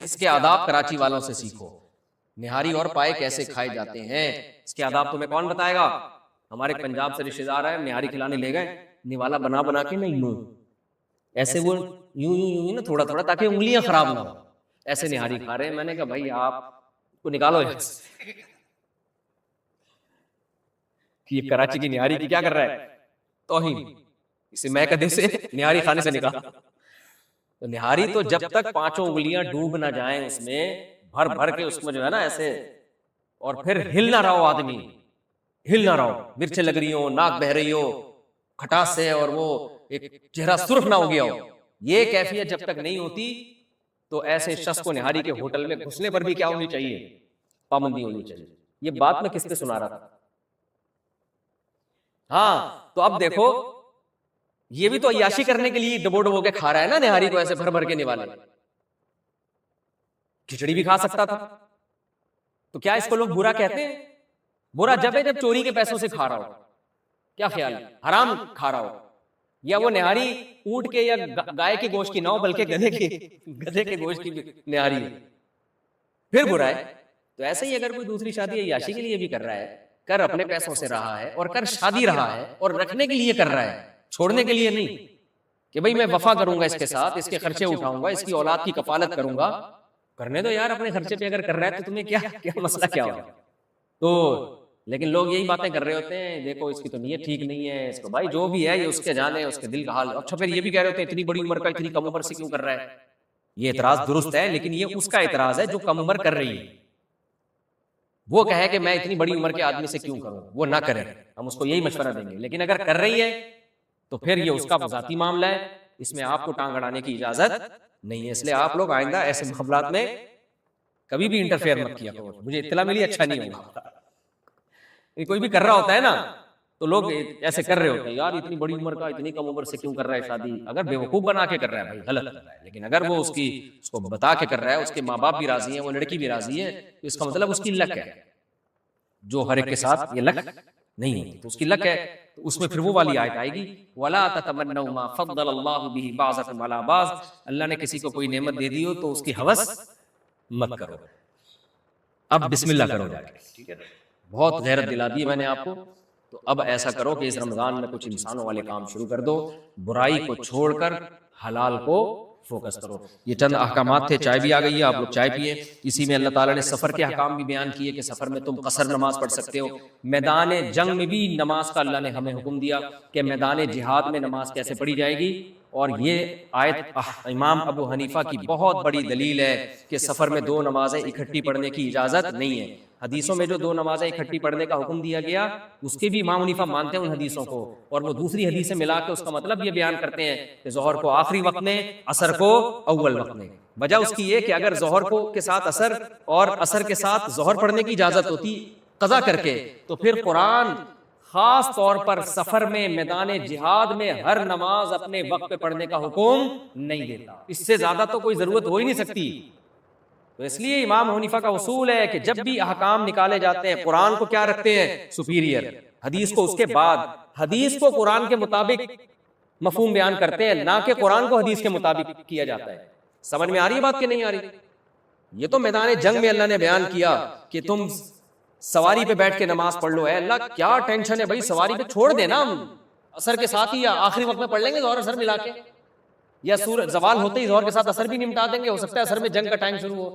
اس کے آداب کراچی والوں سے سیکھو. نہاری اور پائے کیسے کھائے جاتے ہیں اس کے آداب تمہیں کون بتائے گا؟ ہمارے پنجاب سے رشتے دار ہے، نہاری کھلانے لے گئے، نوالا بنا بنا کے نہیں یوں ایسے وہ یوں یوں یوں نا تھوڑا تھوڑا تاکہ انگلیاں خراب نہ ہو، ایسے نہاری کھا رہے ہیں. میں نے کہا بھائی آپ کو نکالو یہاں سے، یہ کراچی کی نہاری کی کیا کر رہا ہے؟ توہین. اسے میں کدے سے نہاری کھانے سے نکالا. تو نہاری تو جب تک پانچوں انگلیاں ڈوب نہ جائیں اس میں بھر بھر کے اس میں جو ہے نا ایسے، اور پھر ہل نہ رہو آدمی، ہل نہ رہو، مرچیں لگ رہی ہو، ناک بہ رہی ہو کھٹاس سے، اور وہ ایک چہرہ سرخ نہ ہو گیا ہو، یہ کیفیت جب تک نہیں ہوتی تو ایسے شخص کو نہاری کے ہوٹل میں گھسنے پر بھی کیا ہونی چاہیے؟ پابندی ہونی چاہیے. یہ بات میں کس پہ سنا رہا تھا؟ ہاں تو اب دیکھو یہ بھی تو عیاشی کرنے کے لیے ڈبو ڈبو کے کھا رہا ہے نا نہاری کو، ایسے بھر بھر کے نوالے. کھچڑی بھی کھا سکتا تھا. تو کیا اس کو لوگ برا کہتے ہیں؟ برا جب ہے جب چوری کے پیسوں سے کھا رہا ہو. کیا خیال ہے؟ حرام کھا رہا ہو، یا وہ نہاری اونٹ کے یا گائے کے گوشت کی نہ ہو بلکہ گدھے کے گوشت کی نہاری ہے، پھر برا ہے. تو ایسے ہی اگر کوئی دوسری شادی عیاشی کے لیے بھی کر رہا ہے، کر اپنے پیسوں سے رہا ہے اور کر شادی رہا ہے اور رکھنے کے لیے کر رہا ہے، چھوڑنے کے لیے نہیں کہ بھئی میں وفا کروں گا اس کے ساتھ، اس کے خرچے اٹھاؤں گا، اس کی اولاد کی کفالت کروں گا. کرنے دو یار اپنے خرچے پہ، اگر کر رہا ہے تو تمہیں کیا مسئلہ کیا ہوگا؟ تو لیکن لوگ یہی باتیں کر رہے ہوتے ہیں، دیکھو اس کی تو نیت ٹھیک نہیں ہے، اس کو بھائی جو بھی ہے یہ اس کے جانے، اس کے دل کا حال. اچھا پھر یہ بھی کہہ رہے ہوتے ہیں اتنی بڑی عمر کا اتنی کم عمر سے کیوں کر رہا ہے؟ یہ اعتراض درست ہے، لیکن یہ اس کا اعتراض ہے جو کم عمر کر رہی ہے. وہ کہے کہ میں اتنی بڑی عمر کے آدمی سے کیوں کروں، وہ نہ کرے، ہم اس کو یہی مشورہ دیں گے. لیکن اگر کر رہی ہے تو پھر یہ اس کا ذاتی معاملہ ہے، اس میں آپ کو ٹانگ اڑانے کی اجازت نہیں ہے. اس لیے آپ لوگ آئندہ ایسے معاملات میں کبھی بھی انٹرفیئر مت کیا کرو. مجھے اطلاع ملی اچھا نہیں ہوگا. کوئی بھی کر رہا ہوتا ہے نا تو لوگ ایسے کر رہے ہوتے ہیں، یار اتنی بڑی عمر کا اتنی کم عمر سے کیوں کر رہا ہے شادی. اگر بیوقوف بنا کے کر رہا ہے بھائی غلط کر رہا ہے، لیکن اگر وہ اس کو بتا کے کر رہا ہے، اس کے ماں باپ بھی راضی ہیں، وہ لڑکی بھی راضی ہے، تو اس کا مطلب اس کی لک ہے. جو ہر ایک کے ساتھ یہ لک نہیں ہوتی تو اس کی لک ہے. تو اس میں پھر وہ والی آیت آئے گی وَلَا تَتَمَنَّوْا مَا فَضَّلَ اللَّهُ بِهِ بَعْضَكُمْ عَلَىٰ بَعْضٍ. اللہ نے کسی کو کوئی نعمت دے دی ہو تو اس کی ہوس مت کرو. اب بسم اللہ کرو جا کے، ٹھیک ہے؟ بہت غیرت دلا دی میں نے آپ کو. تو اب ایسا کرو کہ اس رمضان میں کچھ انسانوں والے کام شروع کر دو، برائی کو چھوڑ کر حلال کو فوکس کرو. یہ چند احکامات تھے. چائے بھی آ گئی ہے، آپ لوگ چائے پیئے. اسی میں اللہ تعالیٰ نے سفر کے احکام بھی بیان کیے کہ سفر میں تم قصر نماز پڑھ سکتے ہو. میدان جنگ میں بھی نماز کا اللہ نے ہمیں حکم دیا کہ میدان جہاد میں نماز کیسے پڑھی جائے گی. اور یہ آیت امام ابو حنیفہ کی بہت بڑی دلیل ہے کہ سفر میں دو نمازیں اکٹھی پڑھنے کی اجازت نہیں ہے. حدیثوں میں جو دو نمازیں اکٹھی پڑھنے کا حکم دیا گیا اس کے بھی امام حنیفہ مانتے ہیں ان حدیثوں کو، اور وہ دوسری حدیث سے ملا کے اس کا مطلب یہ بیان کرتے ہیں کہ ظہر کو آخری وقت میں، عصر کو اول وقت میں. وجہ اس کی یہ کہ اگر ظہر کو کے ساتھ عصر اور عصر کے ساتھ ظہر پڑھنے کی اجازت ہوتی قضا کر کے، تو پھر قرآن خاص طور پر سفر میں میدان جہاد میں ہر نماز اپنے وقت پہ پڑھنے کا حکم نہیں دیتا. اس سے زیادہ تو کوئی ضرورت ہو ہی نہیں سکتی. تو اس لیے امام حنیفہ کا اصول ہے کہ جب بھی احکام نکالے جاتے ہیں قرآن کو کیا رکھتے ہیں؟ سپیریئر. حدیث کو اس کے بعد، حدیث کو قرآن کے مطابق مفہوم بیان کرتے ہیں، نہ کہ قرآن کو حدیث کے مطابق کیا جاتا ہے. سمجھ میں آ رہی ہے بات کہ نہیں آ رہی؟ یہ تو میدان جنگ میں اللہ نے بیان کیا کہ تم سواری پہ بیٹھ کے نماز پڑھ لو. اے اللہ کیا ٹینشن ہے بھائی، سواری پہ چھوڑ دینا، ہم عصر کے ساتھ ہی یا آخری وقت میں پڑھ لیں گے ظہر عصر ملا کے، یا زوال ہوتے ہی ظہر کے ساتھ عصر بھی نمٹا دیں گے، ہو سکتا ہے عصر میں جنگ کا ٹائم شروع ہو.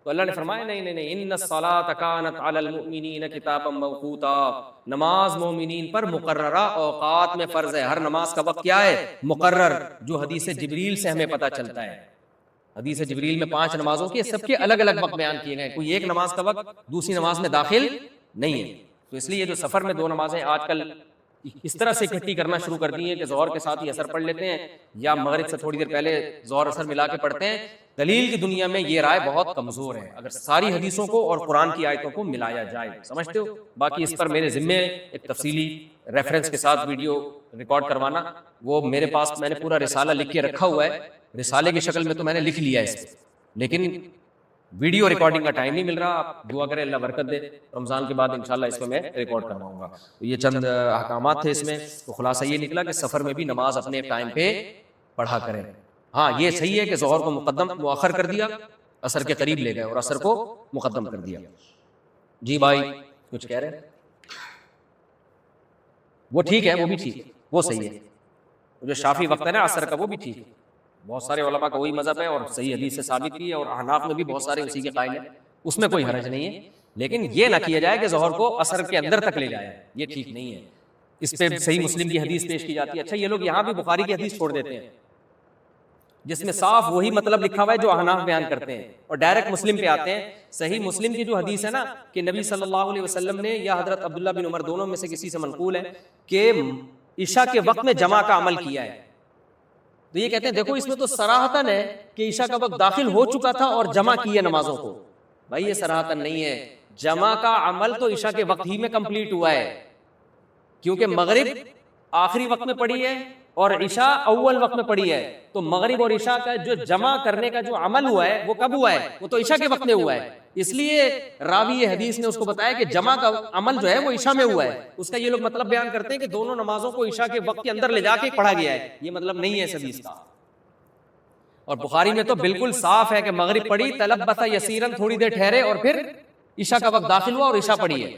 تو اللہ نے فرمایا نہیں، ان الصلاۃ کانت علی المؤمنین کتابا موقوتا. نماز مومنین پر مقررہ اوقات میں فرض ہے. ہر نماز کا وقت کیا ہے؟ مقرر، جو حدیث جبریل سے ہمیں پتہ چلتا ہے. حدیث جبریل میں 5 نمازوں کے سب کے الگ الگ وقت بیان کیے گئے، کوئی ایک نماز کا وقت دوسری نماز میں داخل نہیں ہے. تو اس لیے جو سفر میں دو نمازیں آج کل اس طرح سے اکٹھی کرنا شروع کر دی ہے کہ ظہر کے ساتھ ہی عصر پڑھ لیتے ہیں، یا مغرب سے تھوڑی دیر پہلے ظہر عصر ملا کے پڑھتے ہیں. دلیل کی دنیا میں یہ رائے بہت کمزور ہے اگر ساری حدیثوں کو اور قرآن کی آیتوں کو ملایا جائے. سمجھتے ہو؟ باقی اس پر میرے ذمے ایک تفصیلی ریفرنس کے ساتھ ویڈیو ریکارڈ کروانا. وہ میرے پاس میں نے پورا رسالہ لکھ کے رکھا ہوا ہے، رسالے کی شکل میں تو میں نے لکھ لیا ہے اس پہ، لیکن ویڈیو ریکارڈنگ کا ٹائم نہیں مل رہا. آپ دعا کریں اللہ برکت دے، رمضان کے بعد انشاءاللہ اس کو میں ریکارڈ کرواؤں گا. تو یہ چند احکامات تھے اس میں. تو خلاصہ یہ نکلا کہ سفر میں بھی نماز اپنے ٹائم پہ پڑھا کریں. ہاں یہ صحیح ہے کہ ظہر کو مقدم مؤخر کر دیا، عصر کے قریب لے گئے اور عصر کو مقدم کر دیا. جی بھائی کچھ کہہ رہے ہیں؟ وہ ٹھیک ہے، وہ بھی ٹھیک ہے، وہ صحیح ہے. جو شافی وقت ہے نا عصر کا وہ بھی ٹھیک ہے. بہت سارے علماء کا وہی مذہب ہے اور صحیح حدیث سے ثابت کی ہے، اور احناف میں بھی بہت سارے اسی کے قائل ہیں، اس میں کوئی حرج نہیں ہے. لیکن یہ نہ کیا جائے کہ ظہر کو عصر کے اندر تک لے جائے، یہ ٹھیک نہیں ہے. اس پہ صحیح مسلم کی حدیث پیش کی جاتی ہے. اچھا یہ لوگ یہاں بھی بخاری کی حدیث چھوڑ دیتے ہیں جس میں صاف وہی مطلب لکھا ہوا ہے جو احناف بیان کرتے ہیں، اور ڈائریکٹ مسلم پہ آتے ہیں. صحیح مسلم کی جو حدیث ہے نا کہ نبی صلی اللہ علیہ وسلم نے یا حضرت عبداللہ بن عمر دونوں میں سے کسی سے منقول ہے کہ عشاء کے وقت میں جمع کا عمل کیا ہے. تو یہ کہتے ہیں دیکھو اس میں تو صراحتاً ہے کہ عشاء کا وقت داخل ہو چکا تھا اور جمع کی ہے نمازوں کو. بھائی یہ صراحتاً نہیں ہے. جمع کا عمل تو عشاء کے وقت ہی میں کمپلیٹ ہوا ہے، کیونکہ مغرب آخری وقت میں پڑی ہے اور عشاء اول وقت میں پڑی ہے. تو مغرب اور عشاء کا جو جمع کرنے کا جو عمل ہوا ہے وہ کب ہوا ہے؟ وہ تو عشاء کے وقت میں ہوا ہے. اس لیے راوی حدیث نے اس کو بتایا کہ جمع کا عمل جو ہے وہ عشاء میں ہوا ہے. اس کا یہ لوگ مطلب بیان کرتے ہیں کہ دونوں نمازوں کو عشاء کے وقت کے اندر لے جا کے پڑھا گیا ہے. یہ مطلب نہیں ہے اس حدیث کا. اور بخاری میں تو بالکل صاف ہے کہ مغرب پڑھی، تلبث یسیرا، تھوڑی دیر ٹھہرے اور پھر عشاء کا وقت داخل ہوا اور عشاء پڑھی ہے.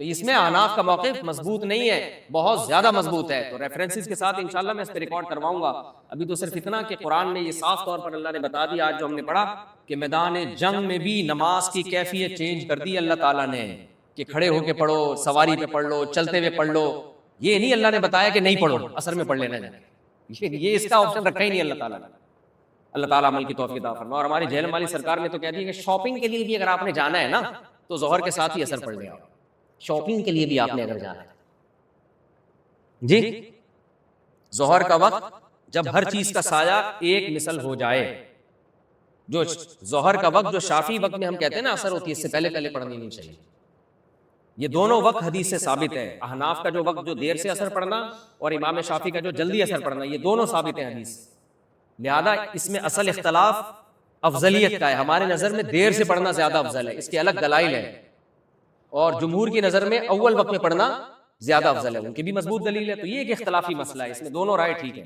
تو اس میں احناف کا موقف مضبوط نہیں ہے، بہت زیادہ مضبوط ہے. تو ریفرنسز کے ساتھ انشاءاللہ میں اس پہ ریکارڈ کرواؤں گا. ابھی تو صرف اتنا کہ قرآن نے یہ صاف طور پر اللہ نے بتا دیا آج جو ہم نے پڑھا کہ میدان جنگ میں بھی نماز کی کیفیت چینج کر دی اللہ تعالیٰ نے کہ کھڑے ہو کے پڑھو، سواری پہ پڑھ لو، چلتے ہوئے پڑھ لو. یہ نہیں اللہ نے بتایا کہ نہیں پڑھو، اثر میں پڑھ لینا ہے. یہ اس کا آپشن رکھا ہی نہیں اللہ تعالیٰ نے. اللہ تعالیٰ عمل کی توفیق عطا فرمائے. اور ہماری جہل مالی سرکار نے تو کہہ دی کہ شاپنگ کے لیے بھی اگر آپ نے جانا ہے نا تو ظہر کے ساتھ ہی اثر پڑھ لیا. شاپنگ کے لیے بھی آپ نے اگر جانا ہے جی، ظہر کا وقت جب ہر چیز کا سایہ ایک مثل ہو جائے، جو ظہر کا وقت جو شافی وقت میں ہم کہتے ہیں نا اثر ہوتی ہے، اس سے پہلے پڑھنی نہیں چاہیے. یہ دونوں وقت حدیث سے ثابت ہے. احناف کا جو وقت جو دیر سے اثر پڑنا اور امام شافی کا جو جلدی اثر پڑنا، یہ دونوں ثابت ہیں حدیث. لہذا اس میں اصل اختلاف افضلیت کا ہے. ہمارے نظر میں دیر سے پڑھنا زیادہ افضل ہے، اس کے الگ دلائل ہیں. اور جمہور کی نظر میں اول وقت میں پڑھنا زیادہ افضل ہے، ان کی بھی مضبوط دلیل ہے. تو یہ ایک اختلافی مسئلہ ہے، اس میں دونوں رائے ٹھیک ہے.